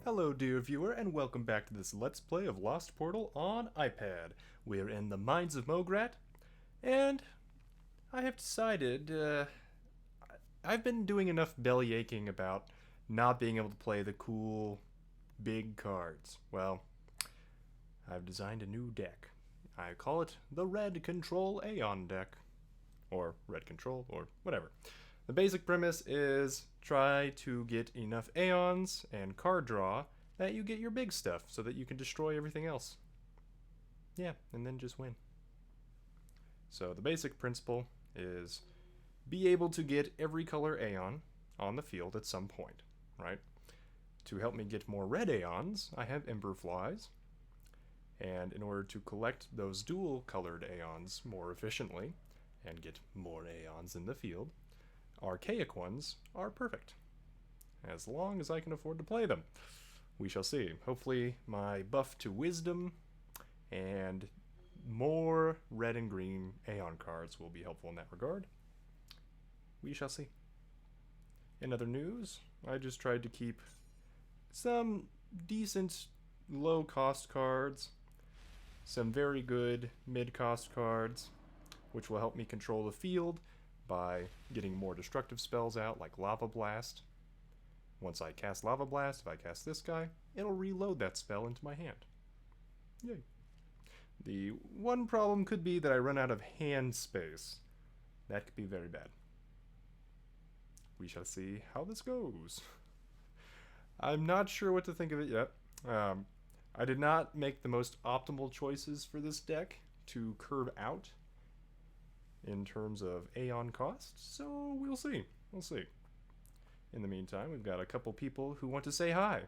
Hello dear viewer and welcome back to this Let's Play of Lost Portal on iPad. We're in the Mines of Mograt, and I have decided, I've been doing enough belly aching about not being able to play the cool, big cards. Well, I've designed a new deck. I call it the Red Control Aeon deck. Or Red Control, or whatever. The basic premise is try to get enough Aeons and card draw that you get your big stuff so that you can destroy everything else. Yeah, and then just win. So the basic principle is be able to get every color Aeon on the field at some point, right? To help me get more red Aeons, I have Ember Flies. And in order to collect those dual colored Aeons more efficiently and get more Aeons in the field, archaic ones are perfect, as long as I can afford to play them. We shall see. Hopefully my buff to wisdom and more red and green Aeon cards will be helpful in that regard. We shall see. In other news, I just tried to keep some decent low-cost cards, some very good mid-cost cards, which will help me control the field by getting more destructive spells out, like Lava Blast. Once I cast Lava Blast, if I cast this guy, it'll reload that spell into my hand. Yay. The one problem could be that I run out of hand space. That could be very bad. We shall see how this goes. I'm not sure what to think of it yet. I did not make the most optimal choices for this deck to curve out in terms of Aeon cost, so we'll see. We'll see. In the meantime, we've got a couple people who want to say hi.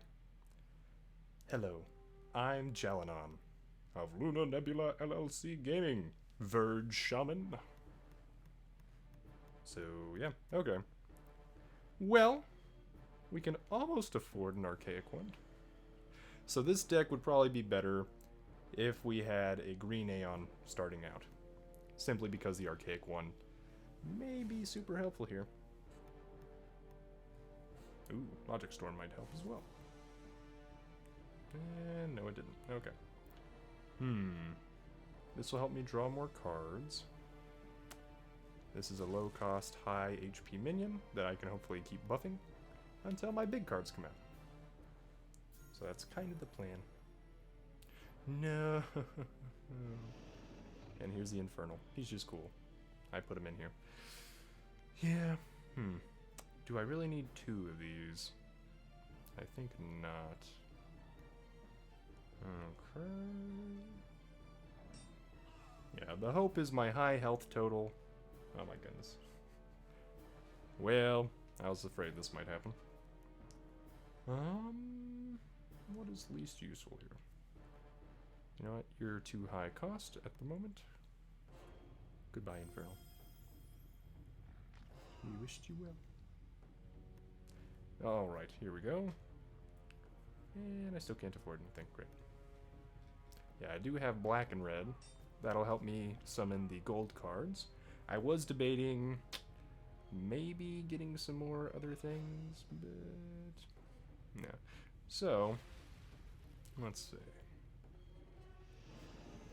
Hello, I'm Jalinon of Lunar Nebula LLC Gaming, Verge Shaman. So, yeah, okay. Well, we can almost afford an archaic one. So this deck would probably be better if we had a green Aeon starting out, simply because the archaic one may be super helpful here. Ooh, Logic Storm might help as well. And no, it didn't. Okay. This will help me draw more cards. This is a low-cost, high HP minion that I can hopefully keep buffing until my big cards come out. So that's kind of the plan. No. And here's the Infernal. He's just cool. I put him in here. Yeah. Do I really need two of these? I think not. Okay. Yeah, the hope is my high health total. Oh my goodness. Well, I was afraid this might happen. What is least useful here? You know what? You're too high cost at the moment. Goodbye, Infernal. We wished you well. Alright, here we go. And I still can't afford anything. Great. Yeah, I do have black and red. That'll help me summon the gold cards. I was debating maybe getting some more other things, but no. So, let's see.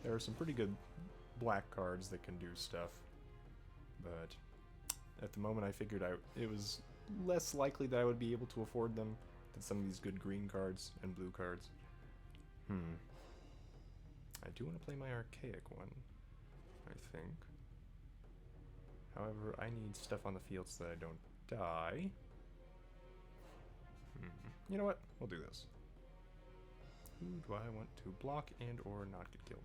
There are some pretty good black cards that can do stuff, but at the moment I figured it was less likely that I would be able to afford them than some of these good green cards and blue cards. I do want to play my archaic one, I think. However, I need stuff on the field so that I don't die. You know what? We'll do this. Who do I want to block and or not get killed?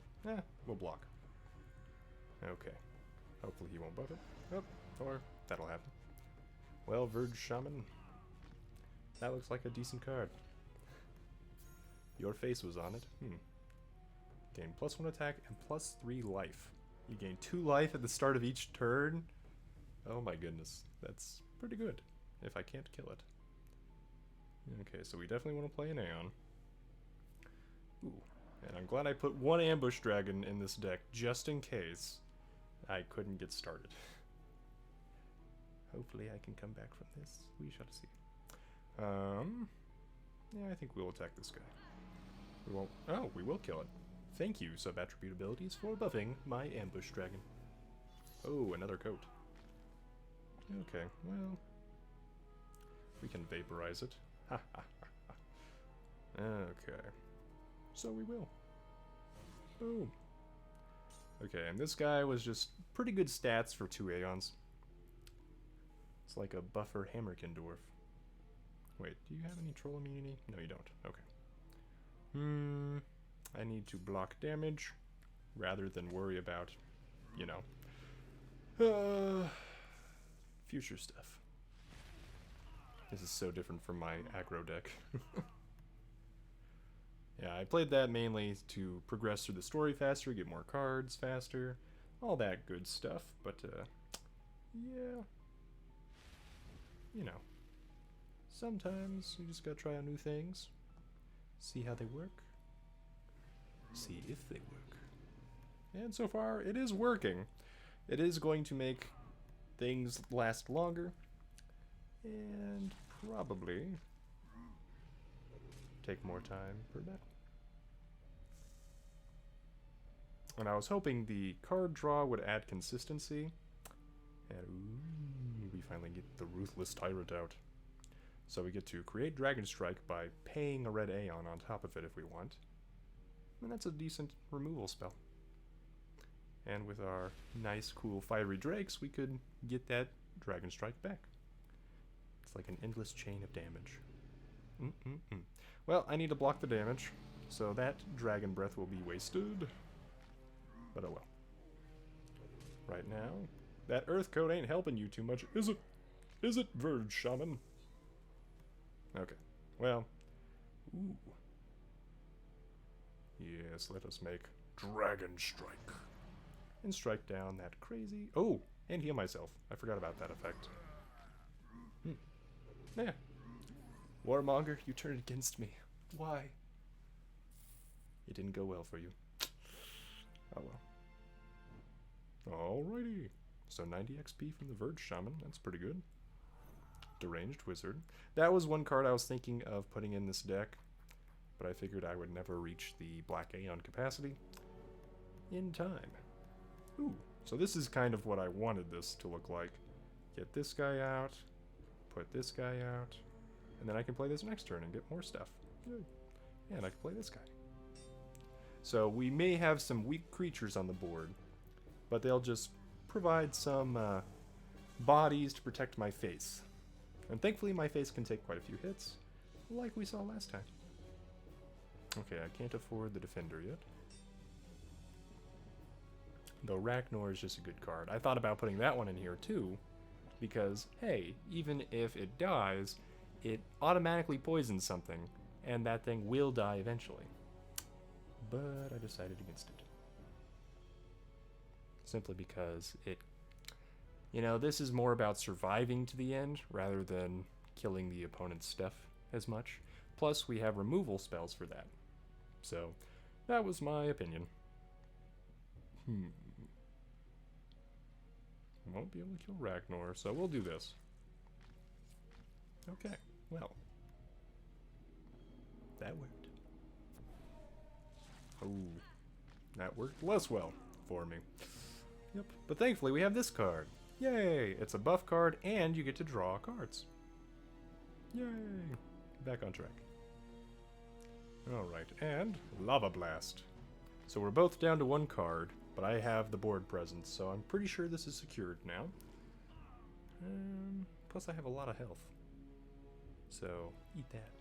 We'll block. Okay. Hopefully he won't buff it. Oh, or that'll happen. Well, Verge Shaman. That looks like a decent card. Your face was on it. Gain +1 attack and +3 life. You gain 2 life at the start of each turn. Oh my goodness. That's pretty good, if I can't kill it. Okay, so we definitely want to play an Aeon. Ooh, and I'm glad I put one ambush dragon in this deck just in case I couldn't get started. Hopefully I can come back from this. We shall see. Yeah, I think we'll attack this guy. We won't... Oh, we will kill it. Thank you, sub-attribute abilities, for buffing my ambush dragon. Oh, another coat. Okay, well... we can vaporize it. Ha ha ha ha. Okay. So we will. Boom. Okay, and this guy was just pretty good stats for 2 Aeons. It's like a buffer Hammerkin dwarf. Wait, do you have any troll immunity? No, you don't. Okay. I need to block damage rather than worry about, you know, future stuff. This is so different from my aggro deck. Yeah, I played that mainly to progress through the story faster, get more cards faster, all that good stuff, but, yeah. You know, sometimes you just gotta try out new things, see how they work, see if they work. And so far, it is working. It is going to make things last longer, and probably take more time per battle. And I was hoping the card draw would add consistency. And ooh, we finally get the Ruthless Tyrant out. So we get to create Dragon Strike by paying a red Aeon on top of it if we want. And that's a decent removal spell. And with our nice, cool, fiery drakes, we could get that Dragon Strike back. It's like an endless chain of damage. Well, I need to block the damage, so that Dragon Breath will be wasted. But oh well. Right now, that Earth Coat ain't helping you too much, is it? Is it, Verge Shaman? Okay, well. Ooh. Yes, let us make Dragon Strike. And strike down that crazy... Oh, and heal myself. I forgot about that effect. Yeah. Warmonger, you turned against me. Why? It didn't go well for you. Oh well. Alrighty. So 90 XP from the Verge Shaman. That's pretty good. Deranged Wizard. That was one card I was thinking of putting in this deck, but I figured I would never reach the Black Aeon capacity in time. Ooh. So this is kind of what I wanted this to look like. Get this guy out. Put this guy out. And then I can play this next turn and get more stuff. Good. And I can play this guy. So we may have some weak creatures on the board, but they'll just provide some bodies to protect my face. And thankfully my face can take quite a few hits, like we saw last time. Okay, I can't afford the Defender yet. Though Ragnar is just a good card. I thought about putting that one in here too, because, hey, even if it dies, it automatically poisons something, and that thing will die eventually. But I decided against it. Simply because it... You know, this is more about surviving to the end, rather than killing the opponent's stuff as much. Plus, we have removal spells for that. So, that was my opinion. Won't be able to kill Ragnar, so we'll do this. Okay, well. That worked. Oh, that worked less well for me. Yep, but thankfully we have this card. Yay! It's a buff card, and you get to draw cards. Yay! Back on track. Alright, and Lava Blast. So we're both down to one card, but I have the board presence, so I'm pretty sure this is secured now. Plus I have a lot of health. So, eat that.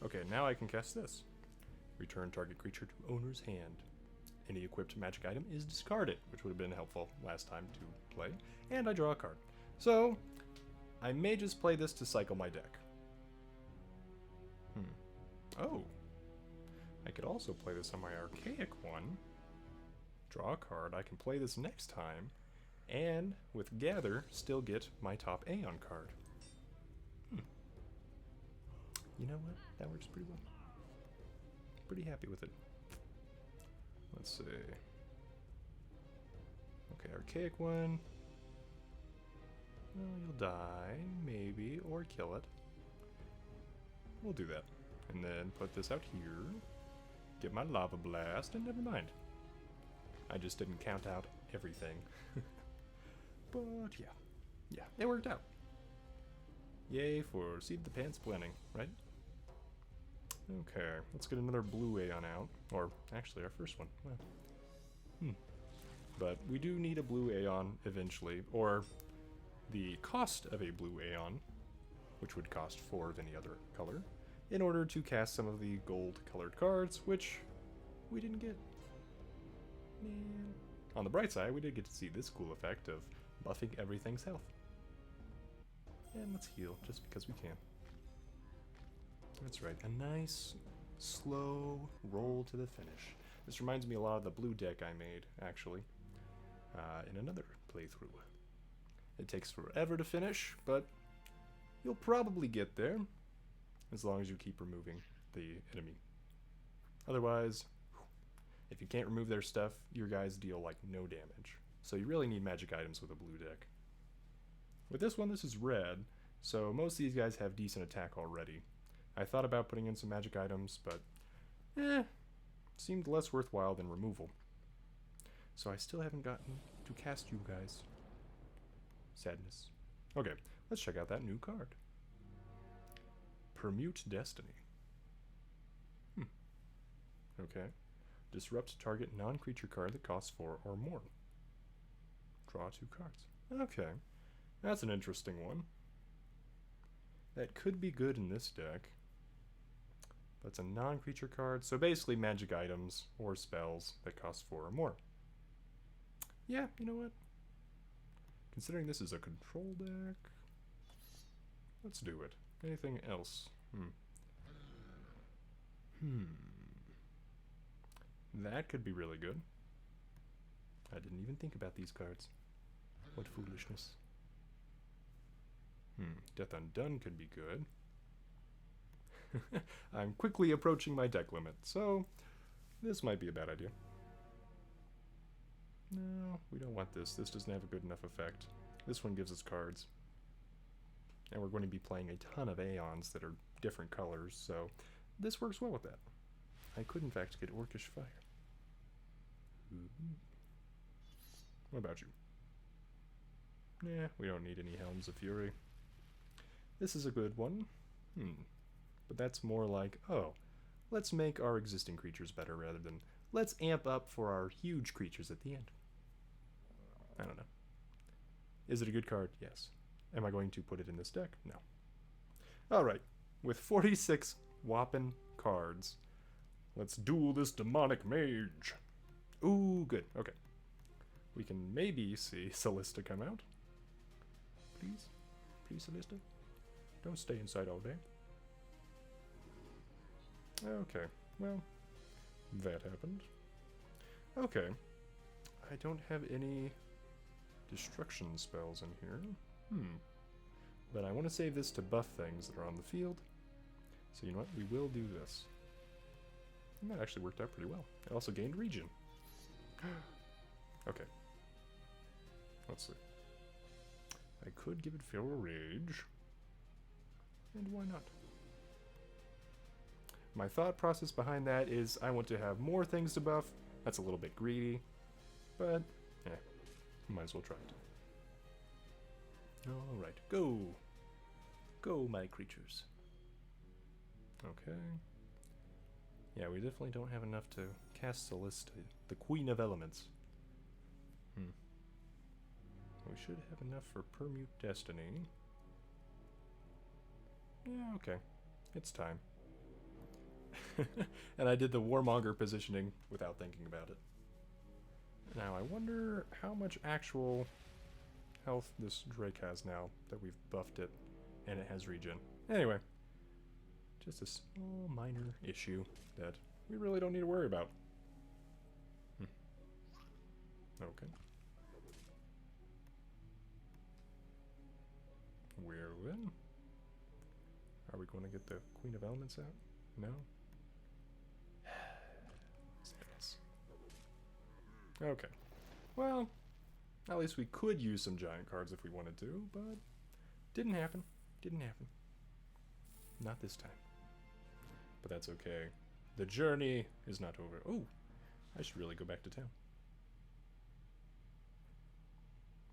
Okay, now I can cast this. Return target creature to owner's hand. Any equipped magic item is discarded, which would have been helpful last time to play. And I draw a card. So, I may just play this to cycle my deck. Oh. I could also play this on my Archaic one. Draw a card. I can play this next time. And, with Gather, still get my top Aeon card. You know what? That works pretty well. Pretty happy with it. Let's see. Okay, Archaic one. Well, you'll die, maybe, or kill it. we'll do that. And then put this out here. Get my lava blast, and never mind. I just didn't count out everything. But yeah. Yeah, it worked out. Yay for Seat the Pants planning, right? Okay, let's get another blue Aeon out. Or, actually, our first one. Well, But we do need a blue Aeon eventually, or the cost of a blue Aeon, which would cost 4 of any other color, in order to cast some of the gold-colored cards, which we didn't get. Man. On the bright side, we did get to see this cool effect of buffing everything's health. And let's heal, just because we can. That's right, a nice, slow roll to the finish. This reminds me a lot of the blue deck I made, actually, in another playthrough. It takes forever to finish, but you'll probably get there, as long as you keep removing the enemy. Otherwise, if you can't remove their stuff, your guys deal like no damage. So you really need magic items with a blue deck. With this one, this is red, so most of these guys have decent attack already. I thought about putting in some magic items, but seemed less worthwhile than removal. So I still haven't gotten to cast you guys. Sadness. Okay, let's check out that new card. Permute Destiny. Okay. Disrupt target non-creature card that costs 4 or more. Draw 2 cards. Okay. That's an interesting one. That could be good in this deck. But it's a non-creature card, so basically magic items or spells that cost 4 or more. Yeah, you know what? Considering this is a control deck, let's do it. Anything else? That could be really good. I didn't even think about these cards. What foolishness. Death Undone could be good. I'm quickly approaching my deck limit, so this might be a bad idea. No, we don't want this. This doesn't have a good enough effect. This one gives us cards. And we're going to be playing a ton of Aeons that are different colors, so this works well with that. I could, in fact, get Orcish Fire. What about you? Nah, we don't need any Helms of Fury. This is a good one. But that's more like, oh, let's make our existing creatures better rather than let's amp up for our huge creatures at the end. I don't know. Is it a good card? Yes. Am I going to put it in this deck? No. Alright, with 46 whopping cards, let's duel this demonic mage. Ooh, good. Okay. We can maybe see Callista come out. Please? Please, Callista? Don't stay inside all day. Okay, well, that happened. Okay. I don't have any destruction spells in here. But I want to save this to buff things that are on the field. So you know what? We will do this. And that actually worked out pretty well. I also gained regen. Okay. Let's see. I could give it Feral Rage. And why not? My thought process behind that is I want to have more things to buff. That's a little bit greedy. But, might as well try it. Alright, go! Go, my creatures. Okay. Yeah, we definitely don't have enough to cast Callista, the Queen of Elements. We should have enough for Permute Destiny. Yeah, okay. It's time. And I did the Warmonger positioning without thinking about it. Now, I wonder how much actual health this Drake has now that we've buffed it and it has regen. Anyway, just a small minor issue that we really don't need to worry about. Okay. Where then? Are we going to get the Queen of Elements out? No? Sadness. Okay. Well, at least we could use some giant cards if we wanted to, but didn't happen. Didn't happen. Not this time. But that's okay. The journey is not over. Oh, I should really go back to town.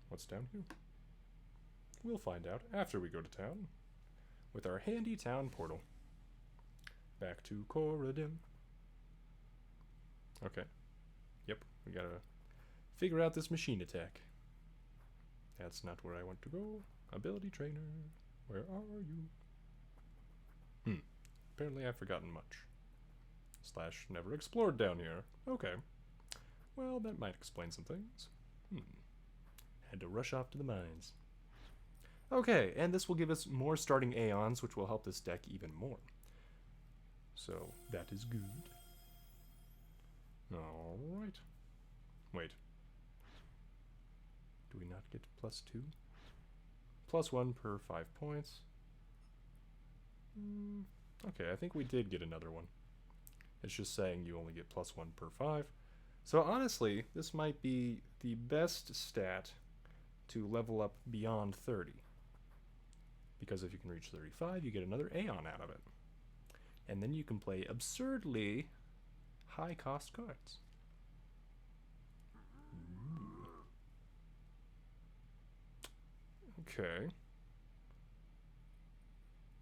What's down here? We'll find out after we go to town with our handy town portal. Back to Corridum. Okay. Yep, we gotta figure out this machine attack. That's not where I want to go. Ability trainer, where are you? Apparently I've forgotten much. / never explored down here. Okay. Well, that might explain some things. Had to rush off to the mines. Okay, and this will give us more starting Aeons, which will help this deck even more. So, that is good. Alright. Wait. Do we not get +2? +1 per 5 points. Okay, I think we did get another one. It's just saying you only get +1 per 5. So honestly, this might be the best stat to level up beyond 30. Because if you can reach 35, you get another Aeon out of it. And then you can play absurdly high-cost cards. Okay.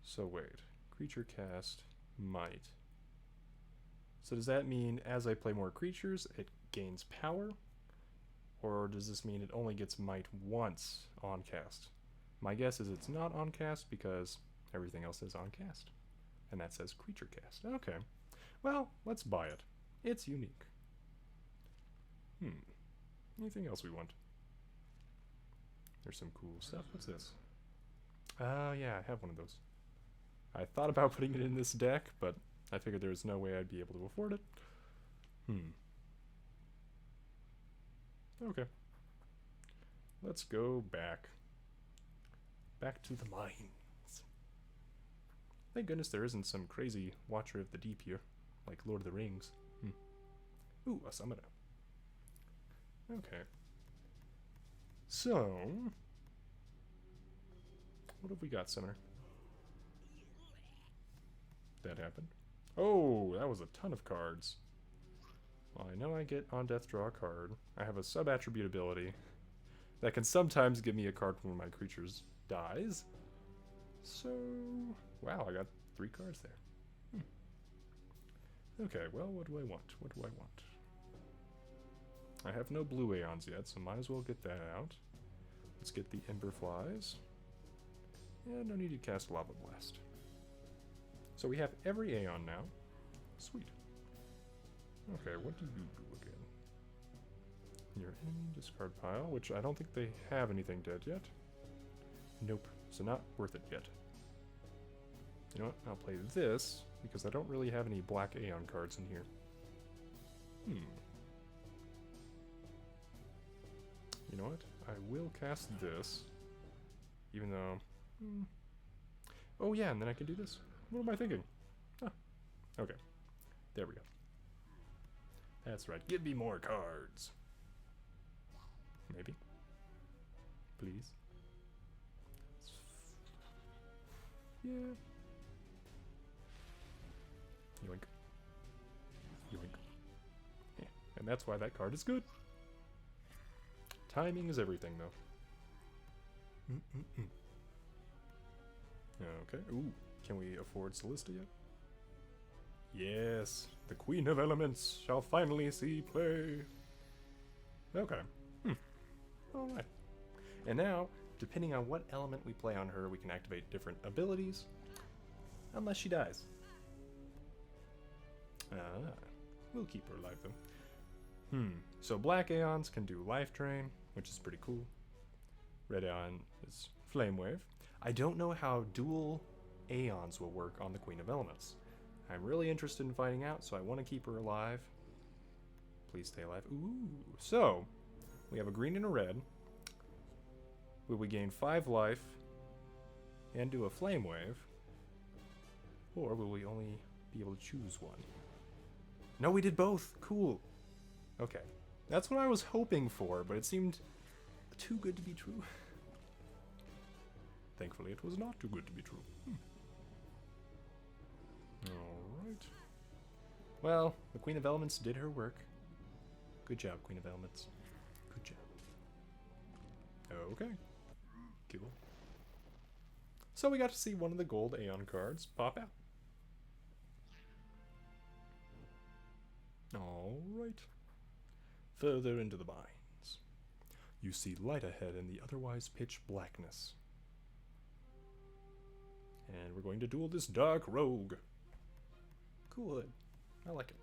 So wait. Creature cast might. So does that mean as I play more creatures, it gains power? Or does this mean it only gets might once on cast? My guess is it's not on cast because everything else says on cast. And that says creature cast. Okay. Well, let's buy it. It's unique. Anything else we want? There's some cool stuff. What's this? Yeah, I have one of those. I thought about putting it in this deck, but I figured there was no way I'd be able to afford it. Okay. Let's go back. Back to the mines. Thank goodness there isn't some crazy Watcher of the Deep here, like Lord of the Rings. Ooh, a summoner. Okay. So, what have we got, Summoner? That happened. Oh, that was a ton of cards. Well, I know I get on death draw a card. I have a sub-attribute ability that can sometimes give me a card when one of my creatures dies. So, wow, I got 3 cards there. Okay, well, what do I want? What do I want? I have no blue Aeons yet, so might as well get that out. Let's get the Ember Flies. And no need to cast Lava Blast. So we have every Aeon now. Sweet. Okay, what do you do again? Your enemy discard pile, which I don't think they have anything dead yet. Nope, so not worth it yet. You know what, I'll play this, because I don't really have any black Aeon cards in here. You know what, I will cast this, even though... Oh yeah, and then I can do this. What am I thinking? Ah, okay. There we go. That's right. Give me more cards. Maybe. Please. Yeah. Yoink. Yoink. Yeah. And that's why that card is good. Timing is everything, though. Okay. Ooh. Can we afford Callista yet? Yes. The Queen of Elements shall finally see play. Okay. Alright. And now, depending on what element we play on her, we can activate different abilities. Unless she dies. We'll keep her alive, though. So black Aeons can do Life Drain, which is pretty cool. Red Aeon is Flame Wave. I don't know how dual Aeons will work on the Queen of Elements. I'm really interested in finding out, so I want to keep her alive. Please stay alive. Ooh. So, we have a green and a red. Will we gain 5 life and do a Flame Wave? Or will we only be able to choose one? No, we did both. Cool. Okay. That's what I was hoping for, but it seemed too good to be true. Thankfully, it was not too good to be true. Alright. Well, the Queen of Elements did her work. Good job, Queen of Elements. Good job. Okay. Cool. So we got to see one of the gold Aeon cards pop out. Alright. Further into the mines. You see light ahead in the otherwise pitch blackness. And we're going to duel this dark rogue. Cool. I like it.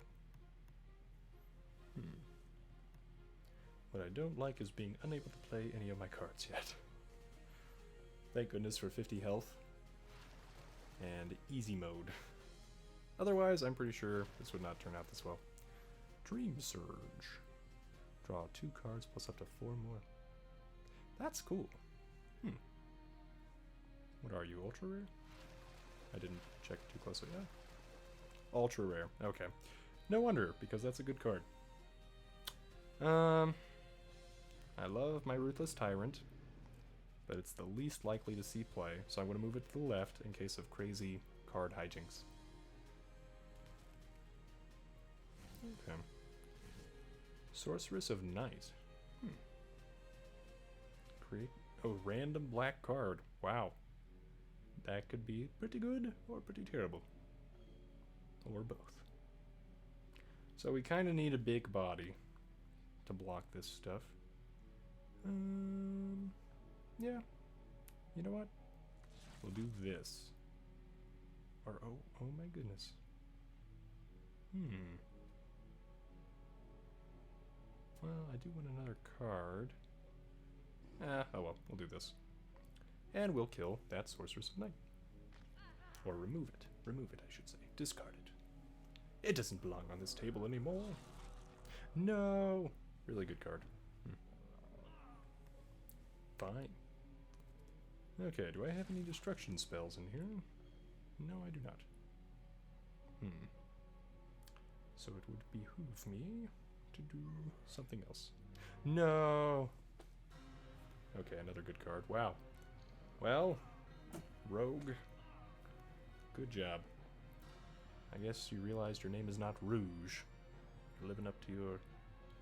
What I don't like is being unable to play any of my cards yet. Thank goodness for 50 health and easy mode. Otherwise, I'm pretty sure this would not turn out this well. Dream Surge. Draw 2 cards plus up to 4 more. That's cool. What are you, ultra rare? I didn't check too closely. Yeah. Ultra rare. Okay. No wonder, because that's a good card. I love my Ruthless Tyrant, but it's the least likely to see play, so I'm going to move it to the left in case of crazy card hijinks. Okay. Sorceress of Night. Create a random black card. Wow. That could be pretty good or pretty terrible. Or both. So we kind of need a big body to block this stuff. Yeah. You know what? We'll do this. Or, oh my goodness. Well, I do want another card. Oh well, we'll do this. And we'll kill that Sorceress of Night. Or remove it. Remove it, I should say. Discard it. It doesn't belong on this table anymore. No! Really good card. Fine. Okay, do I have any destruction spells in here? No, I do not. So it would behoove me to do something else. No! Okay, another good card. Wow. Well, rogue. Good job. I guess you realized your name is not Rouge. You're living up to your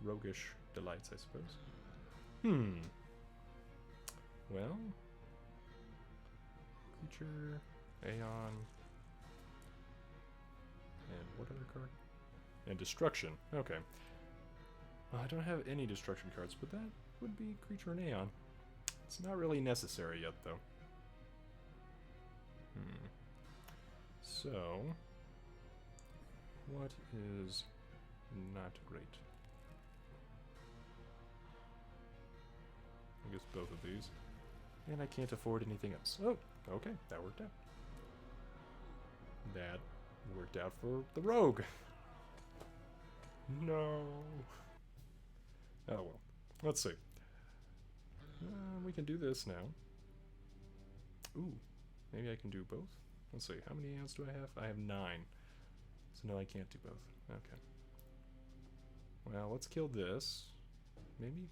roguish delights, I suppose. Well, creature, Aeon, and what other card? And destruction. Okay. Well, I don't have any destruction cards, but that would be creature and Aeon. It's not really necessary yet, though. So, what is not great? I guess both of these. And I can't afford anything else. Oh, okay, that worked out. That worked out for the rogue. No. Oh well. Let's see. We can do this now. Ooh, maybe I can do both. Let's see, how many hands do I have? I have 9. So no, I can't do both. Okay. Well, let's kill this. Maybe?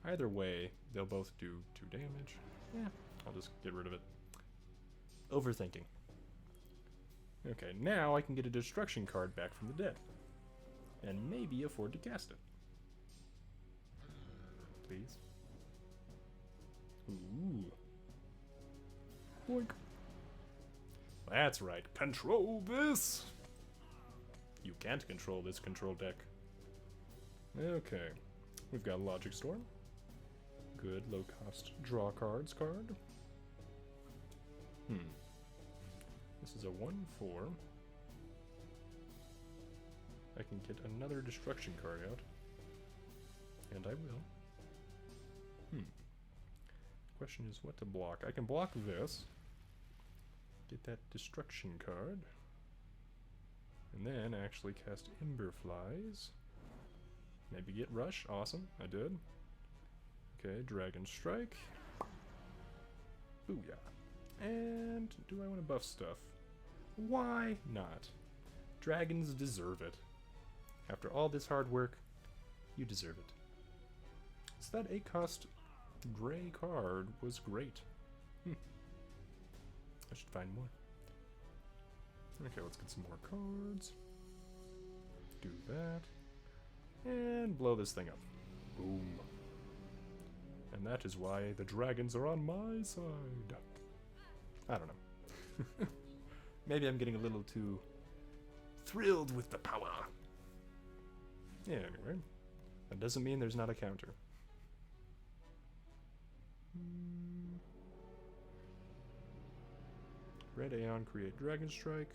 Either way, they'll both do 2 damage. Yeah, I'll just get rid of it. Overthinking. Okay, now I can get a destruction card back from the dead. And maybe afford to cast it. Please. Ooh. Boink. That's right. Control this! You can't control this control deck. Okay. We've got Logic Storm. Good low-cost draw cards card. This is a 1/4. I can get another destruction card out. And I will. Question is what to block. I can block this. Get that destruction card. And then actually cast Ember Flies. Maybe get Rush. Awesome. I did. Okay, Dragon Strike. Booyah. And do I want to buff stuff? Why not? Dragons deserve it. After all this hard work, you deserve it. So that 8-cost gray card was great. I should find more. Okay, let's get some more cards. Do that. And blow this thing up. Boom. And that is why the dragons are on my side. I don't know. Maybe I'm getting a little too thrilled with the power. Yeah, anyway. That doesn't mean there's not a counter. Red Aeon, create Dragon Strike.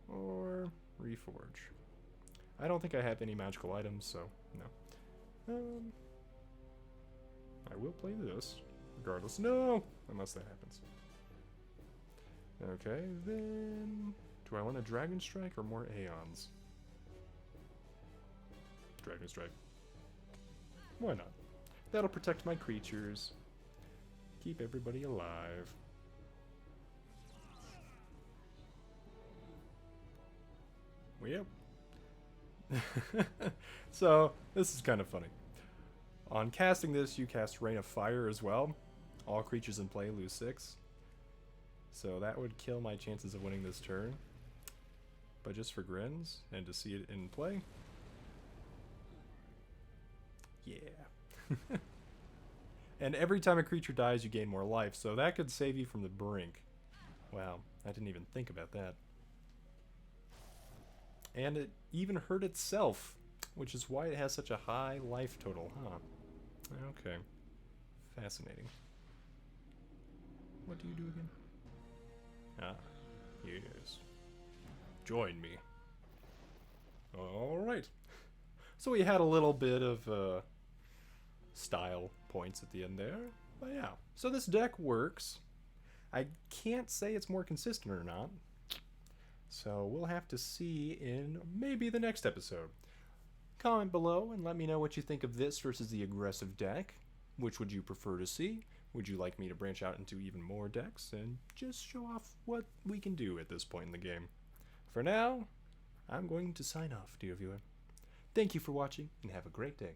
Or Reforge. I don't think I have any magical items, so no. I will play this, regardless. No! Unless that happens. Okay, then... Do I want a Dragon Strike or more Aeons? Dragon Strike. Why not? That'll protect my creatures. Keep everybody alive. Yep. So, this is kind of funny. On casting this, you cast Rain of Fire as well. All creatures in play lose 6. So that would kill my chances of winning this turn. But just for grins, and to see it in play. Yeah. And every time a creature dies, you gain more life, so that could save you from the brink. Wow, I didn't even think about that. And it even hurt itself, which is why it has such a high life total, huh? Okay. Fascinating. What do you do again? Ah, yes. Join me. Alright. So we had a little bit of style points at the end there. But yeah. So this deck works. I can't say it's more consistent or not. So we'll have to see in maybe the next episode. Comment below and let me know what you think of this versus the aggressive deck. Which would you prefer to see? Would you like me to branch out into even more decks and just show off what we can do at this point in the game? For now, I'm going to sign off, dear viewer. Thank you for watching and have a great day.